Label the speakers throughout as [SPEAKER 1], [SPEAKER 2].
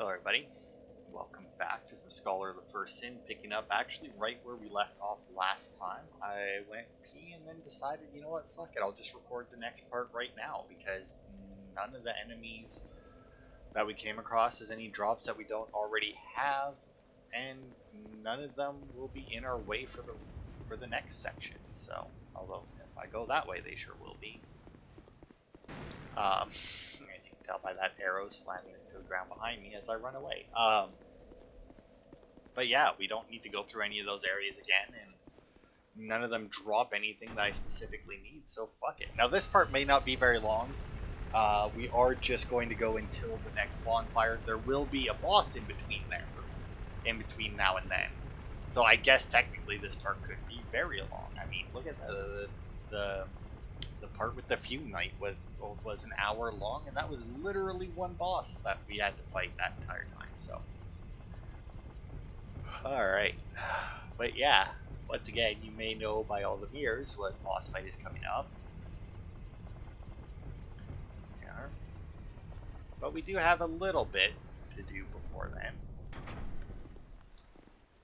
[SPEAKER 1] Hello everybody, welcome back to some Scholar of the First Sin, picking up actually right where we left off last time. I went pee and then decided, you know what, fuck it, I'll just record the next part right now because none of the enemies that we came across has any drops that we don't already have, and none of them will be in our way for the next section. So, although if I go that way, they sure will be. As you can tell by that arrow slamming into the ground behind me as I run away. But yeah, we don't need to go through any of those areas again, and none of them drop anything that I specifically need, so fuck it. Now this part may not be very long. We are just going to go until the next bonfire. There will be a boss in between there, in between now and then. So I guess technically this part could be very long. I mean, look at the part with the Fume Knight was an hour long, and that was literally one boss that we had to fight that entire time. So, all right, but yeah, once again, you may know by all the mirrors what boss fight is coming up. Yeah, but we do have a little bit to do before then.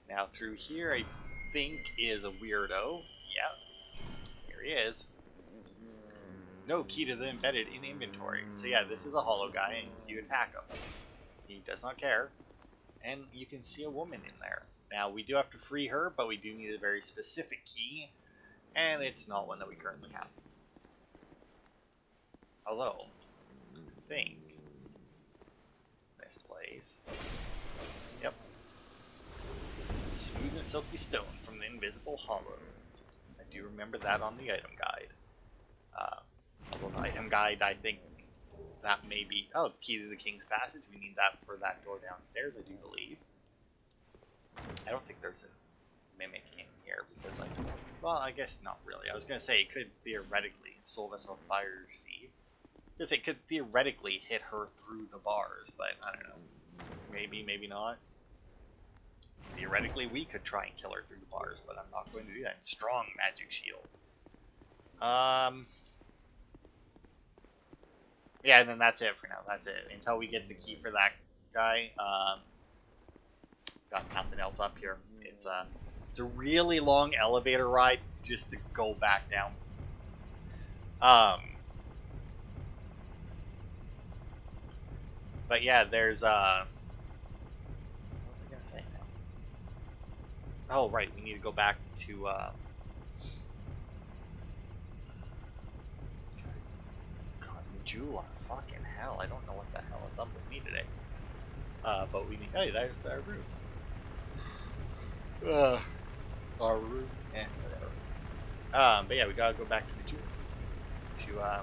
[SPEAKER 1] Now through here, I think is a weirdo. Yeah, here he is. No key to the embedded in inventory. So yeah, this is a hollow guy, and you attack him. He does not care. And you can see a woman in there. Now, we do have to free her, but we do need a very specific key, and it's not one that we currently have. Although, I think this place. Yep. Smooth and silky stone from the invisible hollow. I do remember that on the item guide. Although the item guide, I think that may be... Oh, key to the King's Passage. We need that for that door downstairs, I do believe. I don't think there's a mimic in here because, like... Well, I guess not really. I was going to say it could theoretically... Soul Vessel Fire Seed. Because it could theoretically hit her through the bars, but I don't know. Maybe, maybe not. Theoretically, we could try and kill her through the bars, but I'm not going to do that. Strong magic shield. Yeah, and then that's it for now. That's it. Until we get the key for that guy. Got nothing else up here. It's a really long elevator ride just to go back down. But yeah, there's what was I gonna say now? Oh right, we need to go back to God, Majula. Fucking hell, I don't know what the hell is up with me today. But we need. Hey, there's our room. Our room. Whatever. But yeah, we gotta go back to Majula.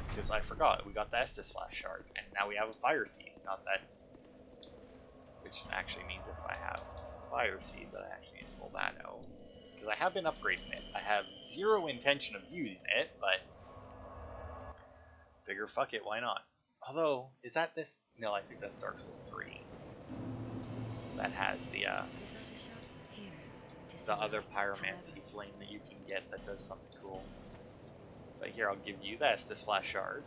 [SPEAKER 1] Because I forgot, we got the Estus Flash Shard, and now we have a Fire Seed. Not that. Which actually means if I have Fire Seed, that I actually need to pull that out. Because I have been upgrading it. I have zero intention of using it, but. Figure fuck it, why not? Although, is that this? No, I think that's Dark Souls 3. That has the other pyromancy flame that you can get that does something cool. But here, I'll give you the Estus Flash Shard.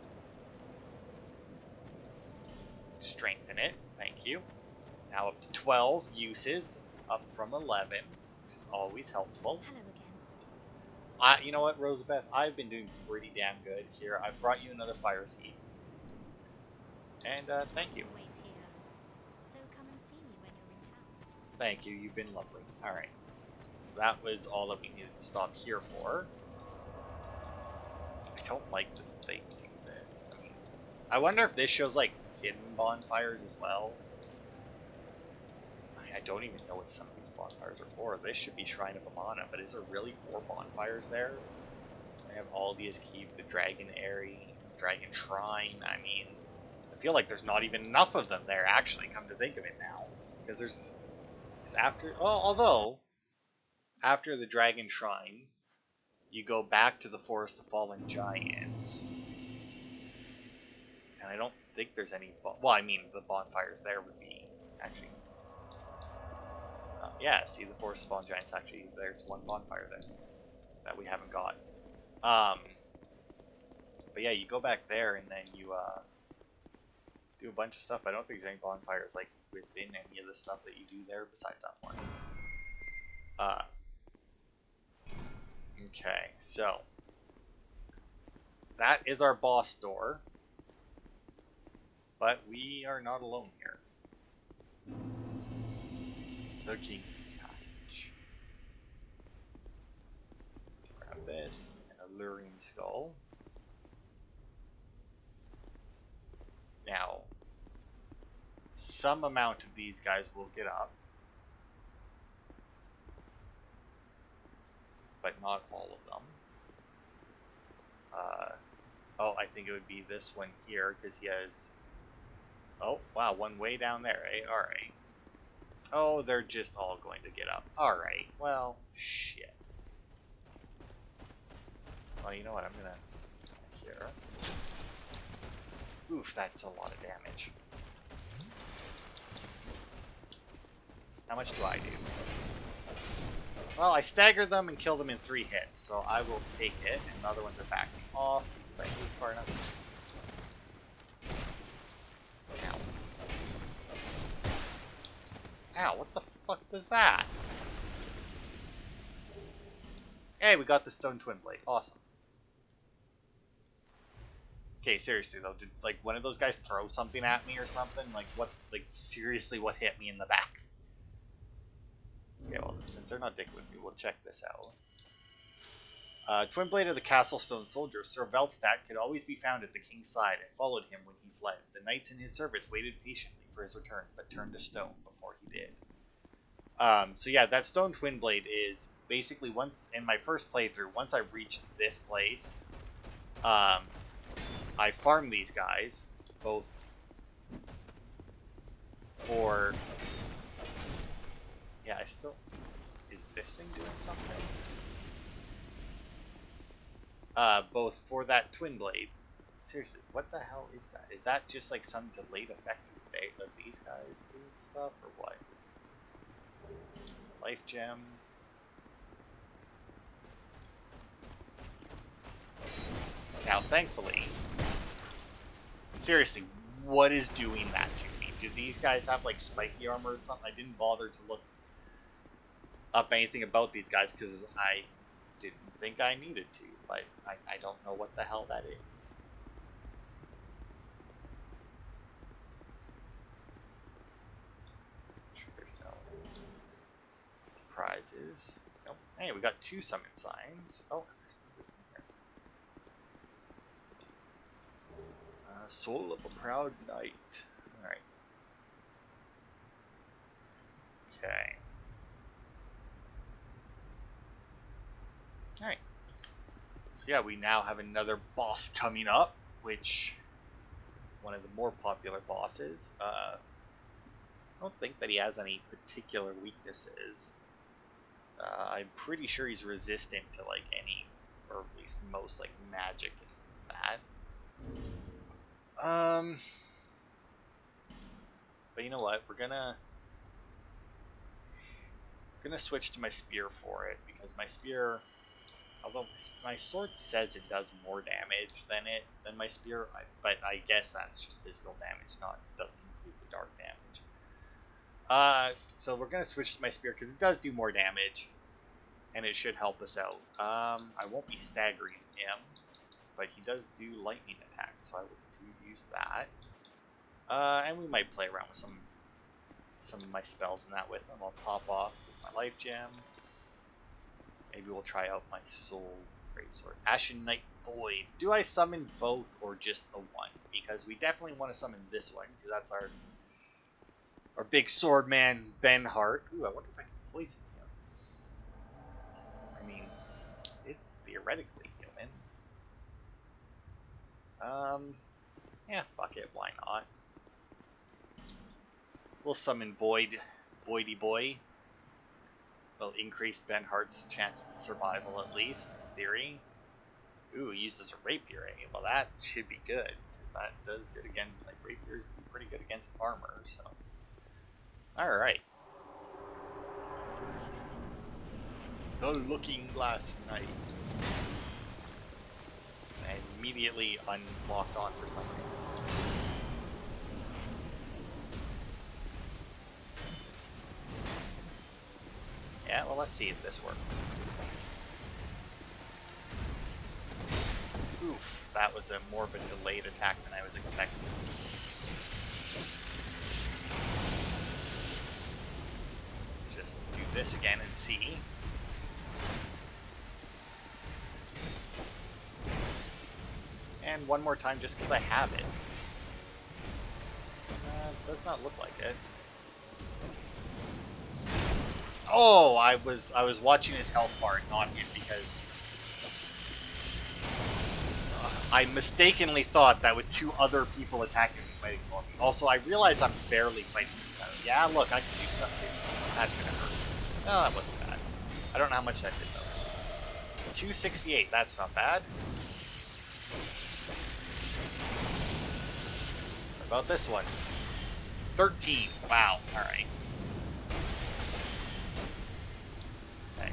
[SPEAKER 1] Strengthen it, thank you. Now up to 12 uses, up from 11, which is always helpful.
[SPEAKER 2] Hello again.
[SPEAKER 1] You know what, Rosabeth? I've been doing pretty damn good here. I've brought you another Fire Seed. And, thank you.
[SPEAKER 2] Always here. So come and see me when you're in town.
[SPEAKER 1] Thank you, you've been lovely. Alright. So that was all that we needed to stop here for. I don't like that they do this. I mean, I wonder if this shows, like, hidden bonfires as well. I don't even know what some of these bonfires are for. This should be Shrine of Amana, but is there really 4 bonfires there? I have all these keep the Dragon Airy, Dragon Shrine. I mean, I feel like there's not even enough of them there, actually, come to think of it now. Because there's... after... Oh, although, after the Dragon Shrine, you go back to the Forest of Fallen Giants. And I don't think there's any... Well, I mean, the bonfires there would be... Actually... yeah, see, the Forest of Fallen Giants, actually, there's one bonfire there that we haven't got. But yeah, you go back there, and then you, do a bunch of stuff. I don't think there's any bonfires like within any of the stuff that you do there besides that one. Okay, so that is our boss door, but we are not alone here. The King's Passage. Grab this, an alluring skull. Now, some amount of these guys will get up, but not all of them. Oh, I think it would be this one here, because he has... Oh, wow, one way down there, eh? Alright. Oh, they're just all going to get up. Alright, well, shit. Well, you know what, I'm gonna... Here. Oof, that's a lot of damage. How much do I do? Well, I stagger them and kill them in 3 hits, so I will take it, and the other ones are backing off because I moved far enough. Ow. Ow, what the fuck was that? Hey, we got the stone twin blade. Awesome. Okay, seriously though, did like one of those guys throw something at me or something? Like what, like seriously what hit me in the back? Okay, well, since they're not dicking with me, we'll check this out. Twin Blade of the Castle Stone Soldier, Sir Velstadt could always be found at the king's side and followed him when he fled. The knights in his service waited patiently for his return, but turned to stone before he did. So yeah, that Stone Twin Blade is basically once, in my first playthrough, once I've reached this place, I farm these guys, both for... Yeah, I still... Is this thing doing something? Both for that twin blade. Seriously, what the hell is that? Is that just like some delayed effect of these guys doing stuff, or what? Life gem. Now, thankfully... Seriously, what is doing that to me? Do these guys have like spiky armor or something? I didn't bother to look up anything about these guys because I didn't think I needed to, but I don't know what the hell that is. Sure, there's no surprises. Nope. Hey, we got 2 summon signs. Oh, there's nothing here. Soul of a proud knight. Alright. Okay. Alright. So yeah, we now have another boss coming up, which is one of the more popular bosses. I don't think that he has any particular weaknesses. I'm pretty sure he's resistant to like any, or at least most like magic and that. But you know what? We're gonna switch to my spear for it, because my spear, although my sword says it does more damage than my spear, but I guess that's just physical damage, doesn't include the dark damage. So we're gonna switch to my spear because it does do more damage, and it should help us out. I won't be staggering him, but he does do lightning attacks, so I will use that. And we might play around with some of my spells and that with them. I'll pop off with my life gem. Maybe we'll try out my soul greatsword. Ashen Knight Void. Do I summon both or just the one? Because we definitely want to summon this one, because that's our big sword man, Ben Hart. Ooh, I wonder if I can poison him. I mean, it's theoretically human. Yeah, fuck it, why not? We'll summon Boyd, Boydy Boy. Will increase Ben Hart's chance of survival at least, in theory. Ooh, he uses a rapier, eh? Well, that should be good, because that does good again. Like, rapiers do pretty good against armor, so. Alright. The Looking Glass Knight. I immediately unlocked on for some reason. let's see if this works. Oof, that was a more of a delayed attack than I was expecting. Let's just do this again and see. And one more time just because I have it. Does not look like it. Oh, I was watching his health bar, not him, because I mistakenly thought that with two other people attacking me, fighting for me. Also, I realize I'm barely fighting this guy. Yeah, look, I can do stuff too. That's gonna hurt. No, that wasn't bad. I don't know how much that did though. 268. That's not bad. What about this one? 13. Wow. All right. Okay.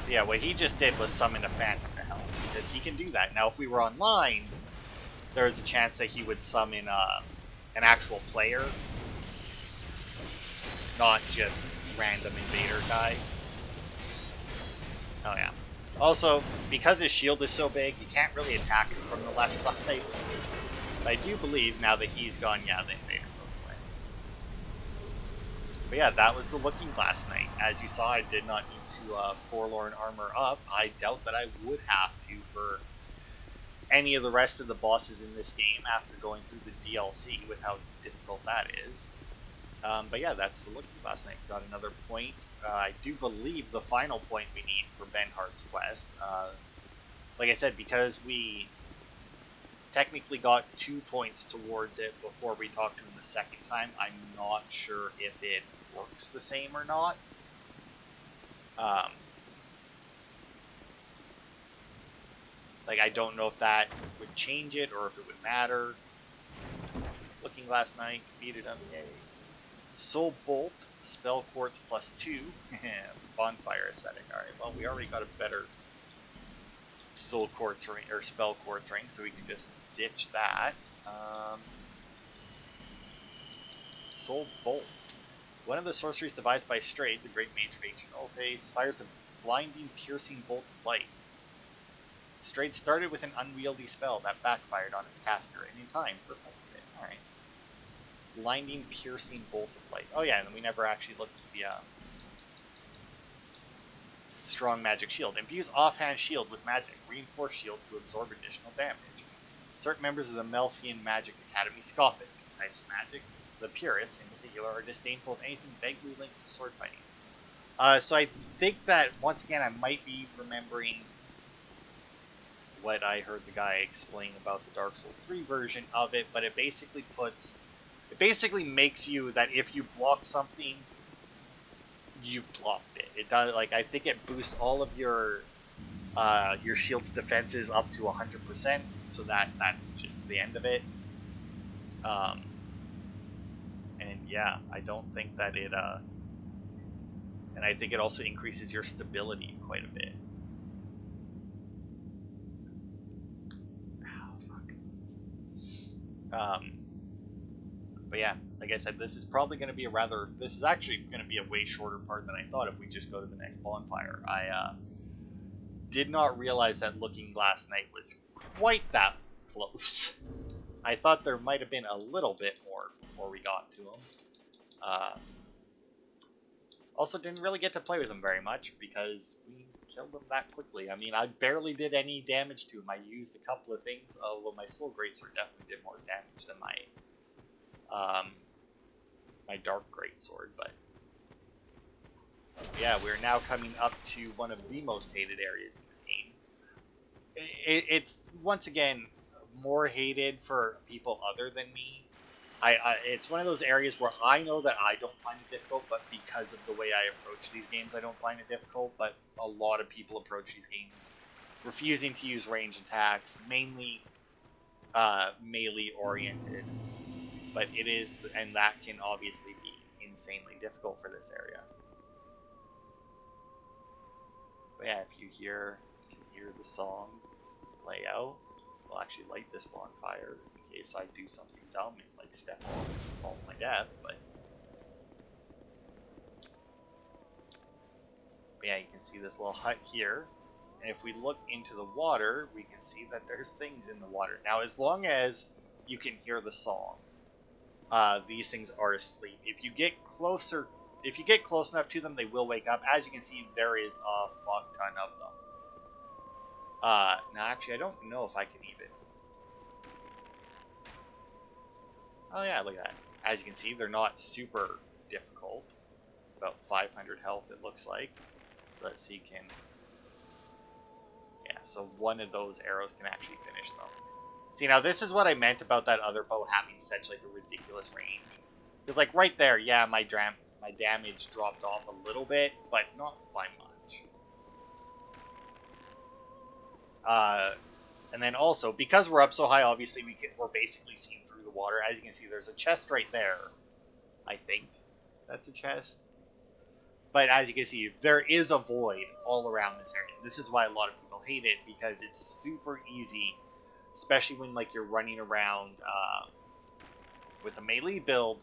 [SPEAKER 1] So yeah, what he just did was summon a phantom to hell, because he can do that. Now, if we were online, there's a chance that he would summon an actual player, not just random invader guy. Oh yeah. Also, because his shield is so big, you can't really attack him from the left side. But I do believe now that he's gone, yeah, the invader goes away. But yeah, that was the Looking Glass Knight. As you saw, I did not need to Forlorn armor up. I doubt that I would have to for any of the rest of the bosses in this game after going through the DLC with how difficult that is. But yeah, that's the Looking Glass Knight. We got another point. I do believe the final point we need for Benhart's quest. Like I said, because we technically got 2 points towards it before we talked to him the second time, I'm not sure if it works the same or not. Like, I don't know if that would change it or if it would matter. Looking Glass Knight, defeated him, yay. Soul Bolt, Spell Quartz +2, Bonfire Ascetic. Alright, well, we already got a better Soul Quartz ring, or Spell Quartz ring, so we can just ditch that. Soul Bolt. One of the sorceries devised by Strayed, the great mage of ancient Ophase, fires a blinding, piercing bolt of light. Strayed started with an unwieldy spell that backfired on its caster, and in time perfected it. Alright. Blinding, piercing bolt of light. Oh yeah, and we never actually looked at the strong magic shield. Imbues offhand shield with magic. Reinforce shield to absorb additional damage. Certain members of the Melfian Magic Academy scoff at these types of magic. The purists, in particular, are disdainful of anything vaguely linked to sword fighting. So I think that, once again, I might be remembering what I heard the guy explain about the Dark Souls 3 version of it, but it basically makes you that if you block something, you've blocked it. It does, like, I think it boosts all of your shield's defenses up to 100%, so that's just the end of it. And yeah, I don't think that it, and I think it also increases your stability quite a bit. Oh, fuck. But yeah, like I said, this is probably going to be this is actually going to be a way shorter part than I thought if we just go to the next bonfire. I did not realize that Looking Glass Knight was quite that close. I thought there might have been a little bit more before we got to him. Also didn't really get to play with him very much because we killed him that quickly. I mean, I barely did any damage to him. I used a couple of things, although my Soul Greatsword definitely did more damage than my Dark Greatsword, but yeah, we're now coming up to one of the most hated areas in the game. It's, once again, more hated for people other than me. It's one of those areas where I know that I don't find it difficult, but because of the way I approach these games, I don't find it difficult, but a lot of people approach these games refusing to use range attacks, mainly melee oriented, but it is, and that can obviously be insanely difficult for this area. But yeah, if you can hear the song play out, We'll actually light this bonfire in case I do something dumb and like step on and fall to my death, but yeah, you can see this little hut here. And if we look into the water, we can see that there's things in the water. Now, as long as you can hear the song, these things are asleep. If you get close enough to them, they will wake up. As you can see, there is a fuck ton of them. Now, actually, I don't know if I can even... Oh, yeah, look at that. As you can see, they're not super difficult. About 500 health, it looks like. So let's see, yeah, so one of those arrows can actually finish them. See, now this is what I meant about that other bow having such, like, a ridiculous range. Because, like, right there, yeah, my damage dropped off a little bit, but not by much. And then also, because we're up so high, obviously we're basically seeing through the water. As you can see, there's a chest right there. I think that's a chest. But as you can see, there is a void all around this area. This is why a lot of people hate it, because it's super easy, especially when like you're running around with a melee build,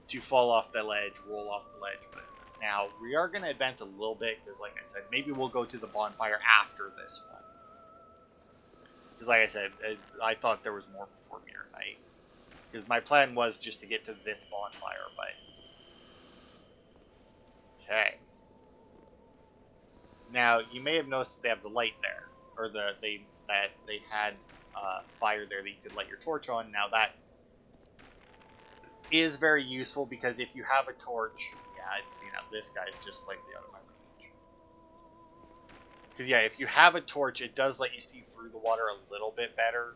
[SPEAKER 1] to fall off the ledge, roll off the ledge. But now, we are going to advance a little bit, because like I said, maybe we'll go to the bonfire after this one. Because like I said, I thought there was more before Mirror Night. Because my plan was just to get to this bonfire, but... Okay. Now, you may have noticed that they have the light there. Or that they had fire there that you could light your torch on. Now, that is very useful, because if you have a torch... Yeah, I'd see now this guy's just slightly out of my range. Because, yeah, if you have a torch, it does let you see through the water a little bit better.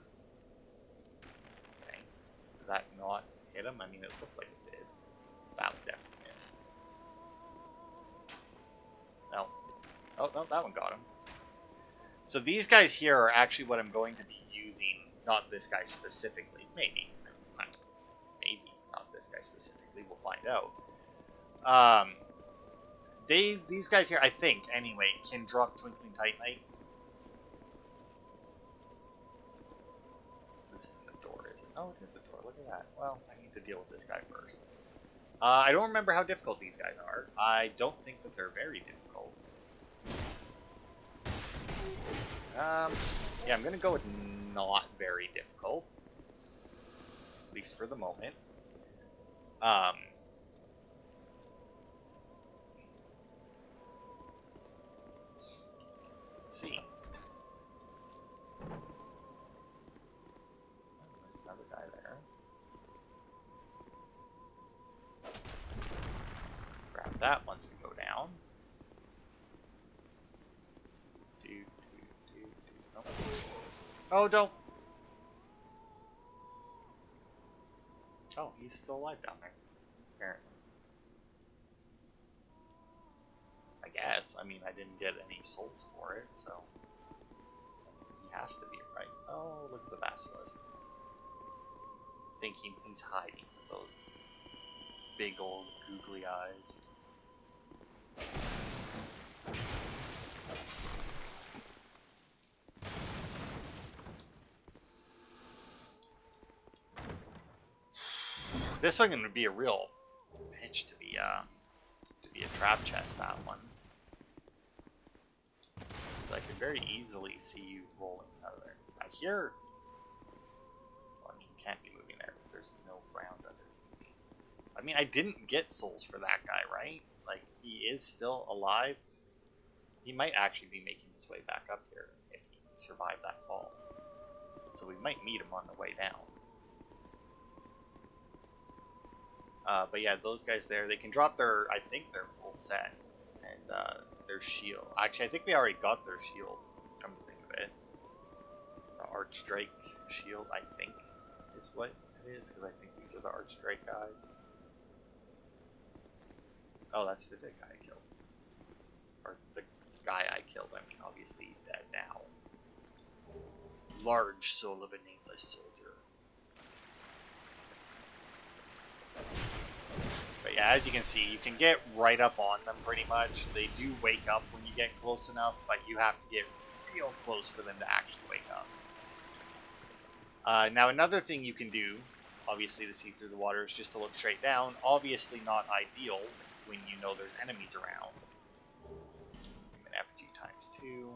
[SPEAKER 1] Okay. Did that not hit him? I mean, it looked like it did. That one definitely missed. No. Oh, no, that one got him. So these guys here are actually what I'm going to be using. Not this guy specifically. Maybe. Maybe not this guy specifically. We'll find out. These guys here, I think, anyway, can drop Twinkling Titanite. This isn't a door, is it? Oh, it is a door. Look at that. Well, I need to deal with this guy first. I don't remember how difficult these guys are. I don't think that they're very difficult. Yeah, I'm gonna go with not very difficult. At least for the moment. Let's see. There's another guy there. Grab that once we go down. Oh, don't! Oh, he's still alive down there, apparently. I guess. I mean, I didn't get any souls for it, so... He has to be, right? Oh, look at the basilisk. Thinking he's hiding with those big old googly eyes. This one would be a real bitch to be a trap chest, that one. I could very easily see you rolling out of there. I hear... Well, I mean, you can't be moving there because there's no ground underneath me. I mean, I didn't get souls for that guy, right? Like, he is still alive. He might actually be making his way back up here if he survived that fall. So we might meet him on the way down. But yeah, those guys there, they can drop their, I think, their full set. And their shield. Actually, I think we already got their shield, come to think of it. The Archdrake shield, I think, is what it is, because I think these are the Archdrake guys. Oh, that's the dead guy I killed. Or the guy I killed, I mean, obviously he's dead now. Large soul of a nameless soldier. But yeah, as you can see, you can get right up on them pretty much. They do wake up when you get close enough, but you have to get real close for them to actually wake up. Now another thing you can do, obviously to see through the water, is just to look straight down. Obviously not ideal when you know there's enemies around. FG times 2.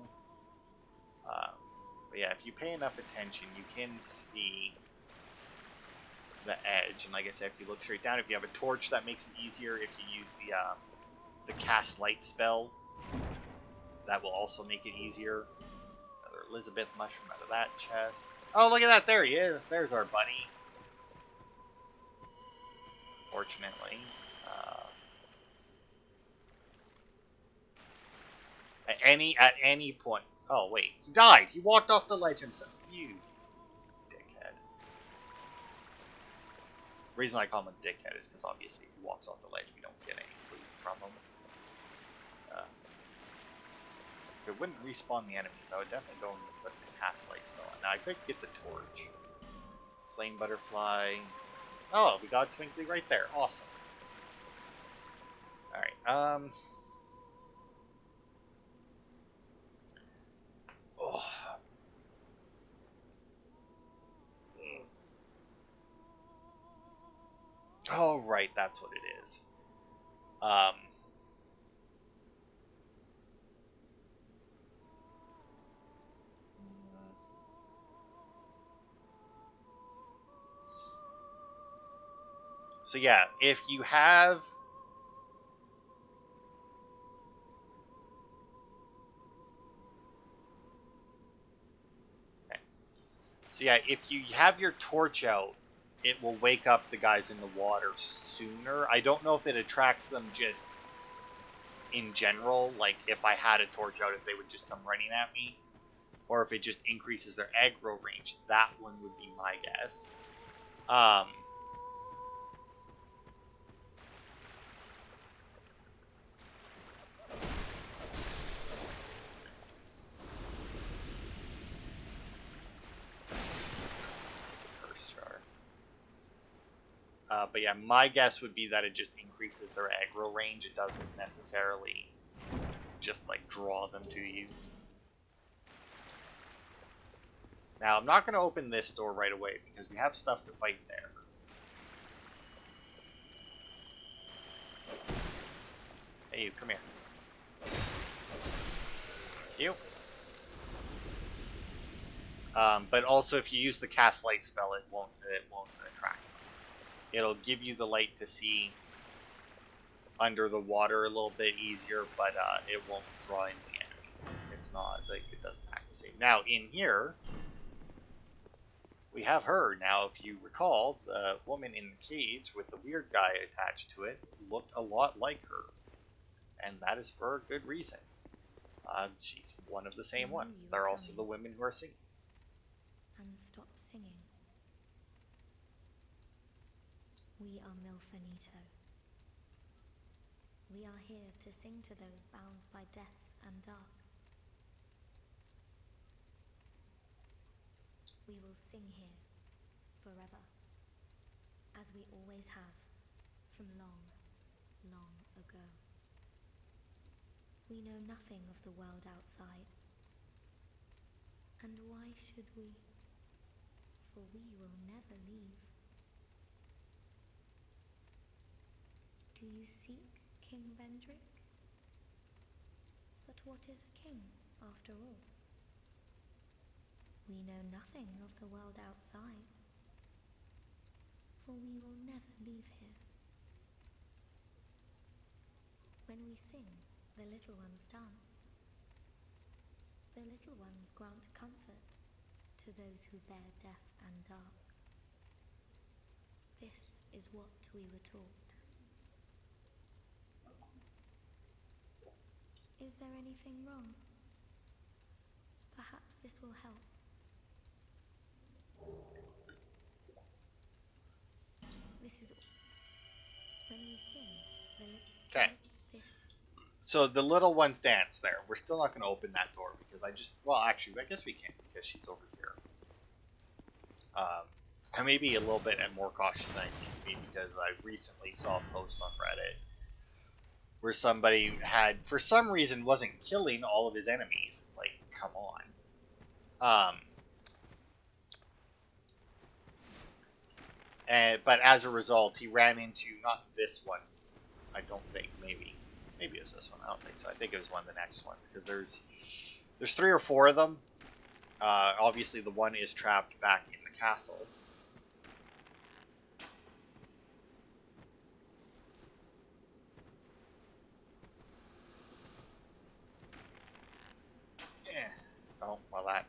[SPEAKER 1] But yeah, if you pay enough attention, you can see the edge. And like I said, if you look straight down, if you have a torch, that makes it easier. If you use the cast light spell, that will also make it easier. Another Elizabeth mushroom out of that chest. Oh, look at that! There he is. There's our buddy. Unfortunately, at any point. Oh wait, he died. He walked off the ledge himself. You dickhead. The reason I call him a dickhead is because obviously if he walks off the ledge, we don't get any food from him. If it wouldn't respawn the enemies, I would definitely go and put the cast light spell on. Now I could get the torch. Flame butterfly. Oh, we got Twinkly right there. Awesome. Alright, oh. Oh, right, that's what it is. So yeah, if you have... Okay. So yeah, if you have your torch out, it will wake up the guys in the water sooner. I don't know if it attracts them just in general, like if I had a torch out, if they would just come running at me, or if it just increases their aggro range. That one would be my guess. But yeah, my guess would be that it just increases their aggro range. It doesn't necessarily just like draw them to you. Now, I'm not going to open this door right away because we have stuff to fight there. Hey, you, come here. Thank you. But also, if you use the cast light spell, it won't attract them. It'll give you the light to see under the water a little bit easier, but it won't draw in the enemies. It's not like it doesn't act the same. Now, in here, we have her. Now, if you recall, the woman in the cage with the weird guy attached to it looked a lot like her, and that is for a good reason. She's one of the same ones. They're also the women who are singing.
[SPEAKER 2] And stop singing. We are Milfanito. We are here to sing to those bound by death and dark. We will sing here forever, as we always have from long, long ago. We know nothing of the world outside. And why should we? For we will never leave. Do you seek King Vendrick? But what is a king, after all? We know nothing of the world outside, for we will never leave here. When we sing, the little ones dance. The little ones grant comfort to those who bear death and dark. This is what we were taught. Is there anything wrong? Perhaps this will help. This is when we sing.
[SPEAKER 1] Okay. So the little ones dance there. We're still not going to open that door because well, actually, I guess we can because she's over here. I may be a little bit more cautious than I need to be because I recently saw a post on Reddit where somebody had, for some reason, wasn't killing all of his enemies. Like, come on. But as a result, he ran into not this one. I don't think. Maybe it was this one. I don't think so. I think it was one of the next ones because there's 3 or 4 of them. Obviously, the one is trapped back in the castle. Eh. Oh, well that...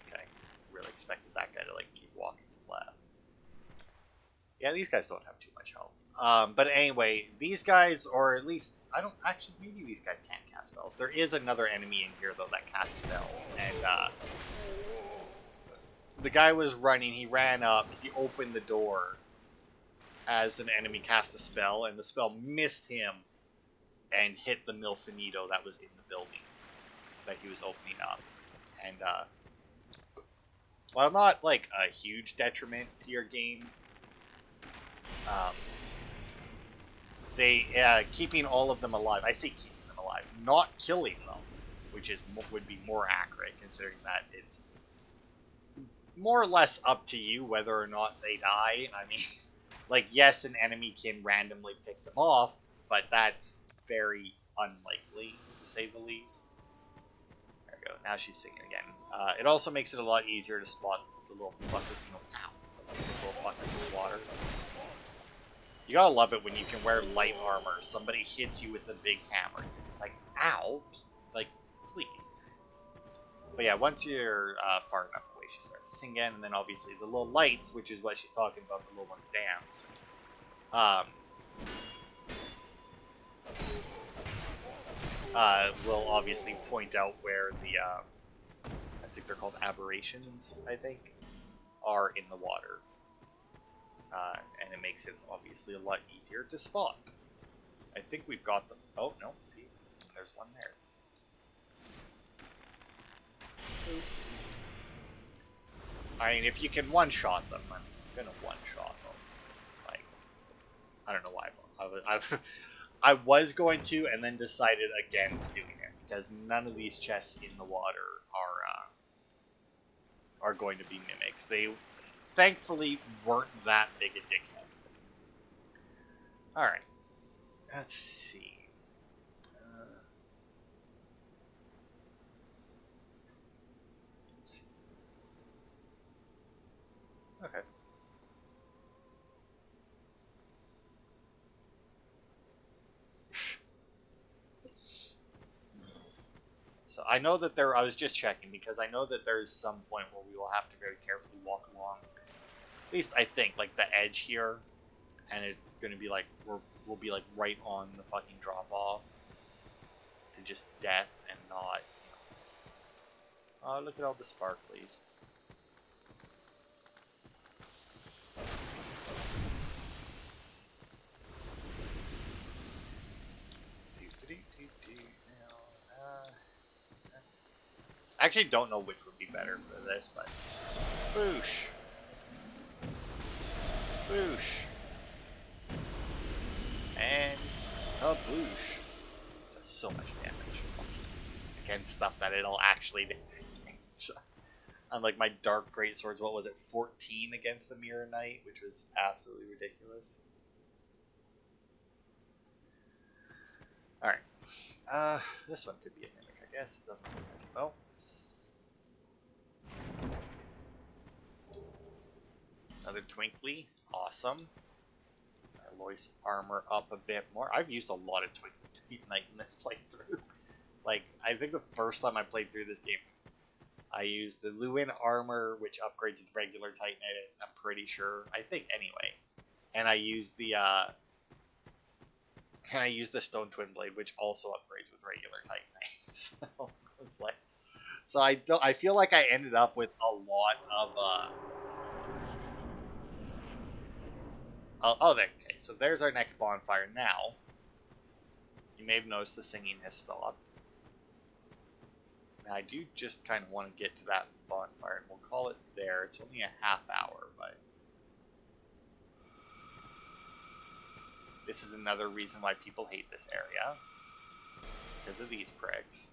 [SPEAKER 1] Okay. Really expected that guy to, like, keep walking to the left. Yeah, these guys don't have too much health. But anyway, these guys, or at least... I don't... Actually, maybe these guys can't cast spells. There is another enemy in here, though, that casts spells. And, the guy was running, he ran up, he opened the door as an enemy cast a spell, and the spell missed him and hit the Milfinito that was in the building that he was opening up. And, while not, like, a huge detriment to your game, keeping all of them alive, I say keeping them alive, not killing them, which would be more accurate, considering that it's more or less up to you whether or not they die. I mean, like, yes, an enemy can randomly pick them off, but that's very unlikely, to say the least. There we go. Now she's singing again. It also makes it a lot easier to spot the little fuckers in the... Ow! Those little fuckers in the water. You gotta love it when you can wear light armor. Somebody hits you with a big hammer. You're just like, ow! Like, please. But yeah, once you're far enough away, she starts to sing again, and then obviously the little lights, which is what she's talking about, the little ones dance. Will obviously point out where the, I think they're called aberrations, I think, are in the water. And it makes it obviously a lot easier to spot. I think we've got them. Oh, no, see, there's one there. I mean, if you can one-shot them, I'm gonna one-shot them. Like, I don't know why. I was going to, and then decided against doing it because none of these chests in the water are going to be mimics. They thankfully weren't that big a dickhead. All right, let's see. Okay. So I know that I was just checking because I know that there's some point where we will have to very carefully walk along. At least I think, like, the edge here, and it's going to be like, we'll be like right on the fucking drop off to just death and not, you know. Oh, look at all the sparklies. I actually don't know which would be better for this, but boosh. Boosh. And a boosh. Does so much damage against stuff that it'll actually do. Unlike my Dark Greatswords, what was it, 14 against the Mirror Knight, which was absolutely ridiculous. Alright. This one could be a mimic, I guess. It doesn't look like it, though. Another Twinkly. Awesome. Aloy's armor up a bit more. I've used a lot of Twinkly Knight in this playthrough. Like, I think the first time I played through this game, I used the Luin armor, which upgrades with regular Titanite, I'm pretty sure. I think, anyway. And I used the, Stone Twin Blade, which also upgrades with regular Titanite. So, I was like... So, I feel like I ended up with a lot of, okay, so there's our next bonfire now. You may have noticed the singing has stopped. Now, I do just kind of want to get to that bonfire, and we'll call it there. It's only a half hour, but... This is another reason why people hate this area. Because of these pricks.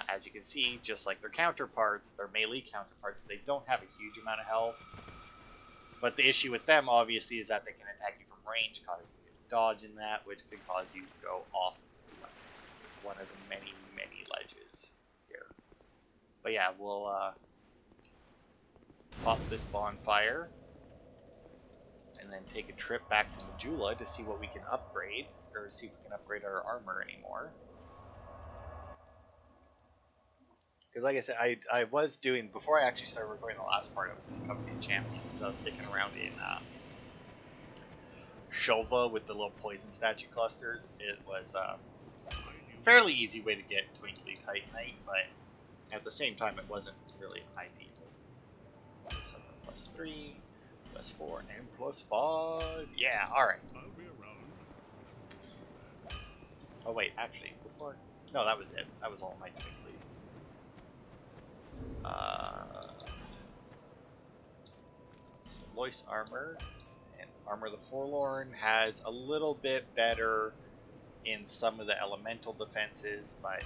[SPEAKER 1] As you can see, just like their counterparts, their melee counterparts, they don't have a huge amount of health. But the issue with them, obviously, is that they can attack you from range, causing you to dodge in that, which could cause you to go off one of the many, many ledges here. But yeah, we'll pop this bonfire, and then take a trip back to Majula to see what we can upgrade, or see if we can upgrade our armor anymore. Because like I said, I was doing, before I actually started recording the last part, I was in the Company of Champions, because I was dicking around in Shova with the little poison statue clusters. It was a fairly easy way to get Twinkly Titanite, but at the same time, it wasn't really ideal. So +3, +4, and +5. Yeah, alright. Oh wait, actually, before... No, that was it. That was all my Twinklies. So Lois armor and Armor the Forlorn has a little bit better in some of the elemental defenses, but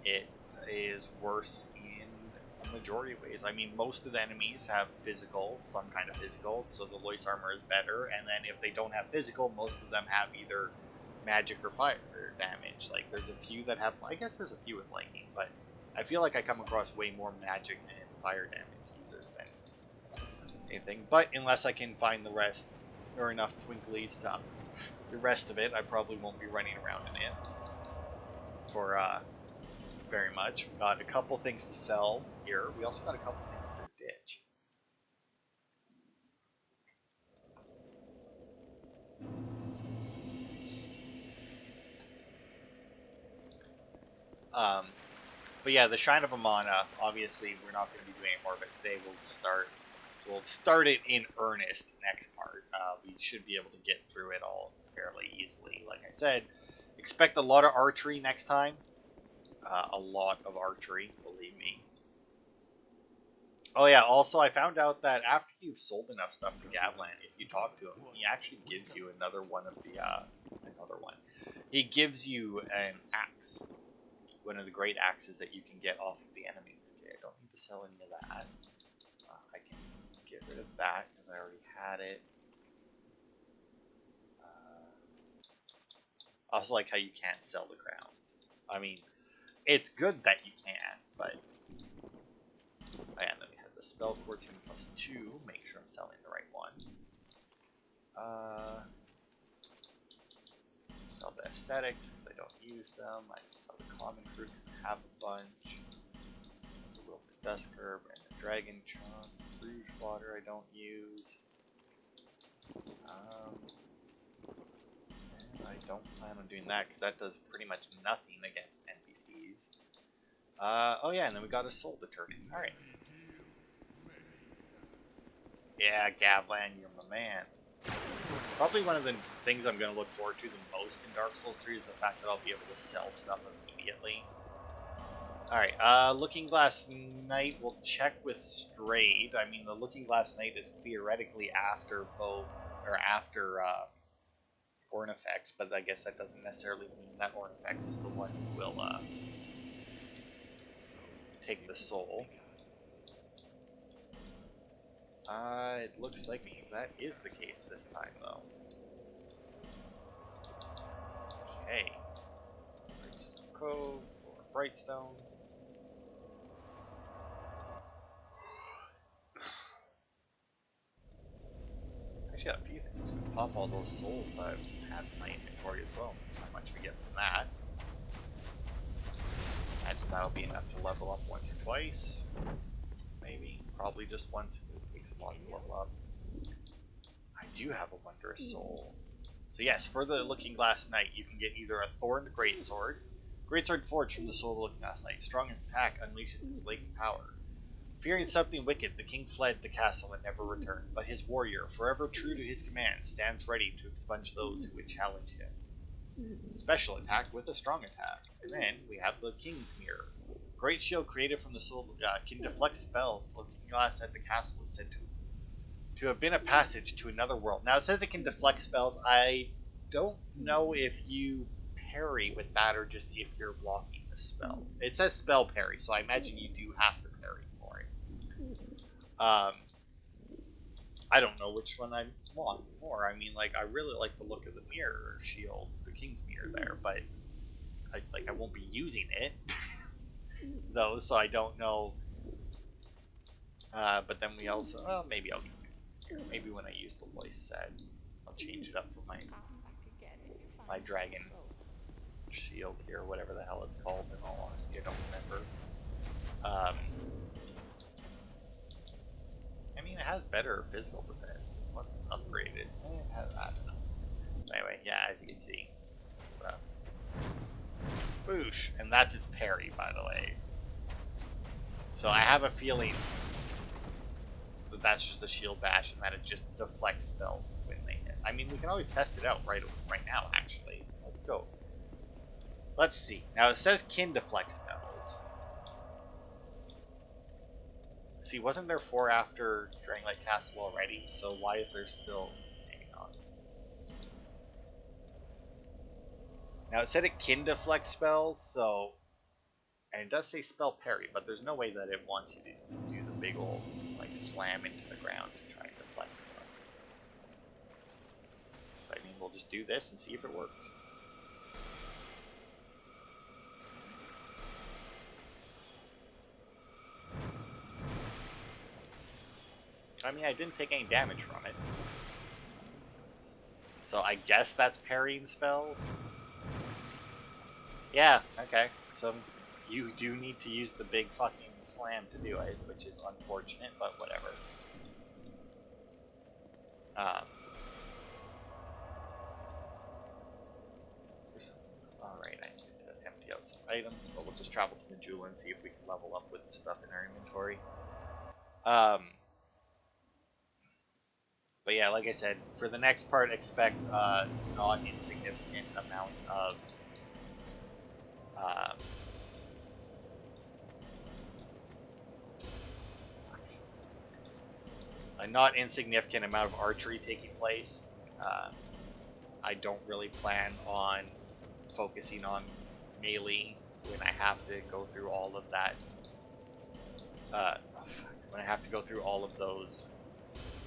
[SPEAKER 1] it is worse in a majority of ways. I mean, most of the enemies have physical, some kind of physical, so the Lois armor is better, and then if they don't have physical, most of them have either magic or fire damage. Like, there's a few that have, I guess there's a few with lightning, but I feel like I come across way more magic and fire damage users than anything. But unless I can find the rest, or enough Twinklies to the rest of it, I probably won't be running around in it for very much. We've got a couple things to sell here. We also got a couple things to ditch. But yeah, the Shrine of Amana, obviously we're not going to be doing any more of it today. We'll start it in earnest next part. We should be able to get through it all fairly easily. Like I said, expect a lot of archery next time. A lot of archery, believe me. Oh yeah, also I found out that after you've sold enough stuff to Gavlan, if you talk to him, he actually gives you another one of the, He gives you an axe. One of the great axes that you can get off of the enemies. Okay, I don't need to sell any of that. I can get rid of that because I already had it. I also like how you can't sell the crown. I mean, it's good that you can, but... And then we have the spell 14 + 2. Make sure I'm selling the right one. Sell the aesthetics because I don't use them. I can sell the common fruit because I have a bunch. The wilted dust curb and the dragon chunk. Rouge water I don't use. I don't plan on doing that because that does pretty much nothing against NPCs. Oh yeah, and then we got a soul detergent. Alright. Yeah, Gavlan, you're my man. Probably one of the things I'm going to look forward to the most in Dark Souls 3 is the fact that I'll be able to sell stuff immediately. Alright, Looking Glass Knight, we'll check with Strayed. I mean, the Looking Glass Knight is theoretically after both, or after Ornifex, but I guess that doesn't necessarily mean that Ornifex is the one who will take the soul. It looks like that is the case this time, though. Okay. Brightstone Cove, or Brightstone. Actually, a few things. We can pop all those souls I've had in my inventory as well. See how much we get from that. Imagine that'll be enough to level up once or twice. Maybe. Probably just once. It takes a lot to level up. I do have a Wondrous Soul. So yes, for the Looking Glass Knight, you can get either a Thorned Greatsword. Greatsword forged from the soul of the Looking Glass Knight. Strong attack unleashes its latent power. Fearing something wicked, the king fled the castle and never returned, but his warrior, forever true to his command, stands ready to expunge those who would challenge him. Special attack with a strong attack. And then we have the King's Mirror. Great shield created from the soul can deflect spells. Looking Glass at the castle is said to have been a passage to another world. Now it says it can deflect spells. I don't know if you parry with that or just if you're blocking the spell. It says spell parry, so I imagine you do have to parry for it. I don't know which one I want more. I mean, like, I really like the look of the mirror shield, the king's mirror there, but I won't be using it though, so I don't know. But then we also, well, maybe I'll keep it. Maybe when I use the voice set, I'll change it up for my dragon shield here, whatever the hell it's called. In all honesty, I don't remember. I mean, it has better physical defense once it's upgraded. It has, I don't know. Anyway, yeah, as you can see, it's boosh, and that's its parry, by the way. So I have a feeling that that's just a shield bash, and that it just deflects spells when they hit. I mean, we can always test it out right now. Actually, let's go. Let's see. Now it says kin deflect spells. See, wasn't there 4 after Drangleic Castle already? So why is there still? Hang on. Now it said it kin deflect spells, so, and it does say spell parry, but there's no way that it wants you to do the big old like slam into the ground to try and deflect stuff. But, I mean, we'll just do this and see if it works. I mean, I didn't take any damage from it. So I guess that's parrying spells? Yeah, okay. So you do need to use the big fucking slam to do it, which is unfortunate, but whatever. Is there something? Alright, I need to empty out some items, but we'll just travel to the jeweler and see if we can level up with the stuff in our inventory. But yeah, like I said, for the next part, expect not insignificant amount of a not insignificant amount of archery taking place. I don't really plan on focusing on melee when I have to go through all of that. When I have to go through all of those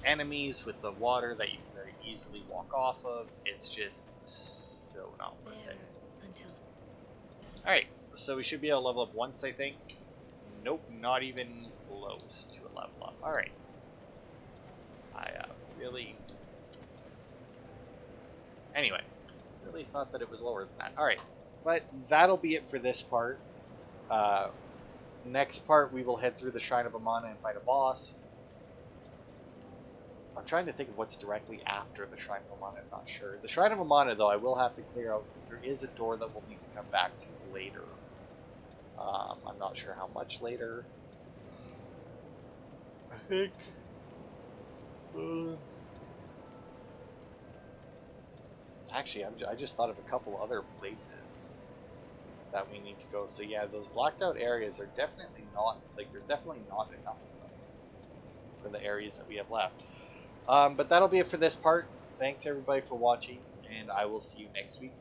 [SPEAKER 1] enemies with the water that you can very easily walk off of, it's just so not worth it. Alright, so we should be able to level up once, I think. Nope, not even close to a level up. Alright. I really... Anyway, really thought that it was lower than that. Alright, but that'll be it for this part. Next part, we will head through the Shrine of Amana and fight a boss. I'm trying to think of what's directly after the Shrine of Amana, I'm not sure. The Shrine of Amana, though, I will have to clear out because there is a door that we'll need to come back to later. I'm not sure how much later. I think... Actually, I just thought of a couple other places that we need to go. So yeah, those blacked out areas are definitely not, like, there's definitely not enough of them for the areas that we have left. But that'll be it for this part. Thanks everybody for watching, and I will see you next week.